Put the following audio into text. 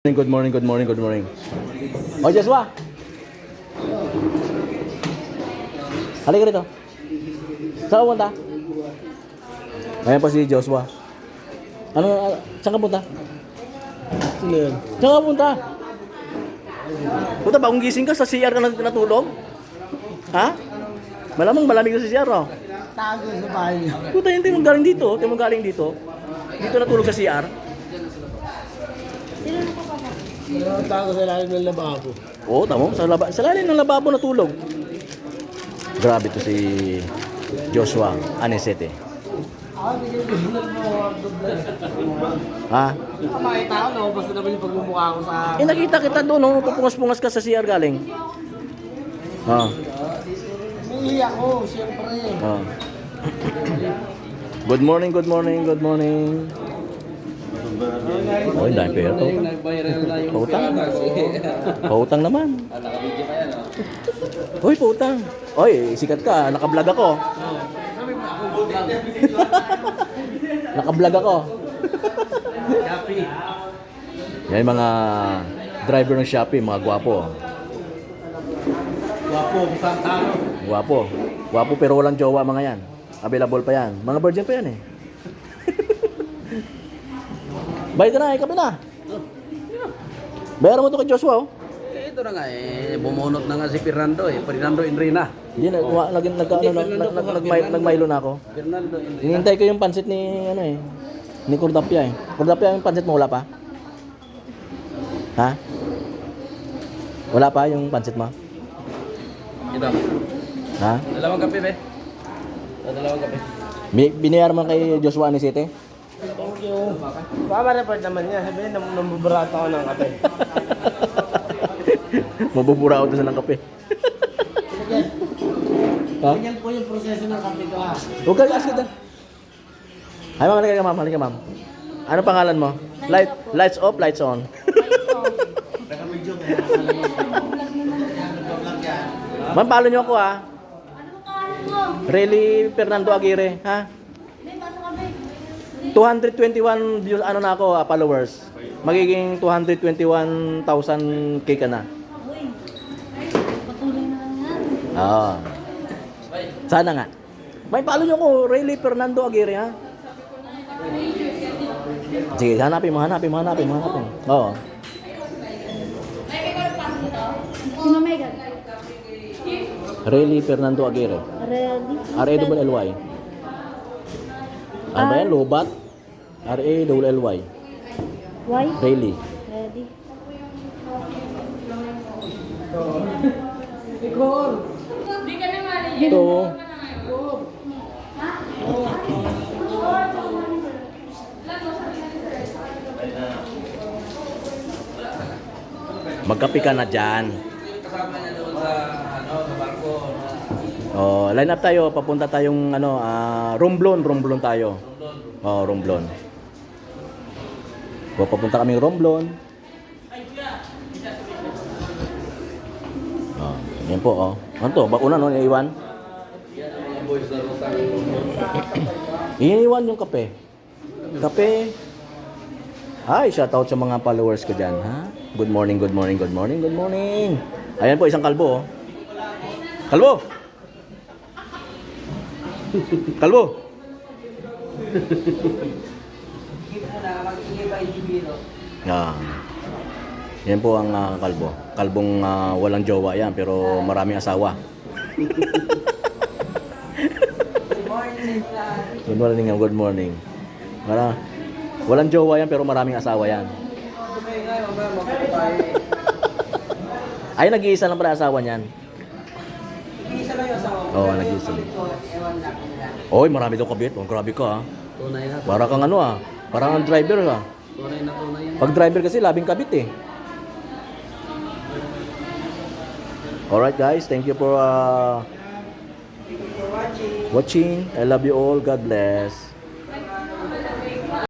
Good morning, good morning, good morning. Oh, Joshua. Halika rito. Saan ka punta? Ayan pa si Joshua. Saan ka punta? Saan ka punta? Punta ba kung gising ka sa CR ka natulog? Ha? Malamang malamig na sa CR, oh. Tago sa bahay niya. Puta, hindi mo galing dito. Hindi mo galing dito. Dito natulog sa CR. Tago sa lalim ng lababo. Oo, tamo. Sa lalim ng lababo natulog. Grabe to si Joshua Anisete. Ha? Makita ko, nakubas na naman yung pagmumukha ko sa... Nakita kita doon, nung pupungas-pungas ka sa CR galing. Ha? May ako, siyempre. Ha? Good morning, good morning, good morning. Oh, hindi dahil pera to. Pautang. Pautang naman. Hoy, pautang. Hoy, sikat ka. Naka-vlog ako. Naka-vlog ako. Yan yung mga driver ng Shopee, mga gwapo. Gwapo. Gwapo pero walang jowa mga yan. Available pa yan. Mga virgin pa yan eh. Bayad ka na, ikaw na. Bayaran mo to kay Joshua, oh. Ito na nga bumunot na nga si Fernando Fernando Enrina. Hindi, nagmaylo na ako. Fernando Enrina. Hinihintay ko yung pansit ni, ni Cordapia eh. Cordapia, yung pansit mo, wala pa? Ha? Wala pa yung pansit mo? Ito. Ha? Dalawang kape, be. Dalawang kape. Binayaran mo kay Joshua Anisete? Thank you. Mama-report naman niya. Sabihin, nambuburata ako ng kape. Mabubura ako doon ng kape. Ha? Ganyan po yung proseso ng kape ko, ha? Huwag ka, ask kita. Ay, ma'am, halika ma'am. Ano pangalan mo? Lights off, lights on. Ma'am, follow niyo ako, ha? Really, Fernando Aguirre, ha? 221 views, na ako, followers. Magiging 221,000 K ka na. Oo. Sana nga. May follow nyo ko, Rayleigh Fernando Aguirre, ha? Sige, hanapin mo. Oo. Sino Megan? Rayleigh Fernando Aguirre. R-A-L-L-Y. Ano ba yan? Lobat? R-A-L-L-Y. Why? Rayleigh. Ready. Ito. Magkape ka na dyan. Kasama niya doon sa sa barko. Oh, line up tayo, papunta tayong Romblon tayo. Oh, Romblon. Papunta kaming Romblon. Oh, yan po, oh. Ano to? Bakuna, no? Iiwan? Iiwan yung kape. Kape. Ay, shoutout sa mga followers ko dyan, ha? Good morning. Ayan po, isang kalbo, oh. Kalbo! Kalbo! Yan po ang kalbo. Kalbong walang jowa yan, pero maraming asawa. Good morning. Walang jowa yan, pero maraming asawa yan. Ay, nag-iisa lang pala asawa niyan. Isa lang yung asawa ko. Oo, nag-iisa lang. Ewan lang. Oy, marami daw kabit. Oh, grabe ka, ha? Tunay na. Para kang parang ang driver, ha? Tunay na yan. Pag driver kasi, labing kabit, eh. Alright, guys. Thank you for watching. I love you all. God bless.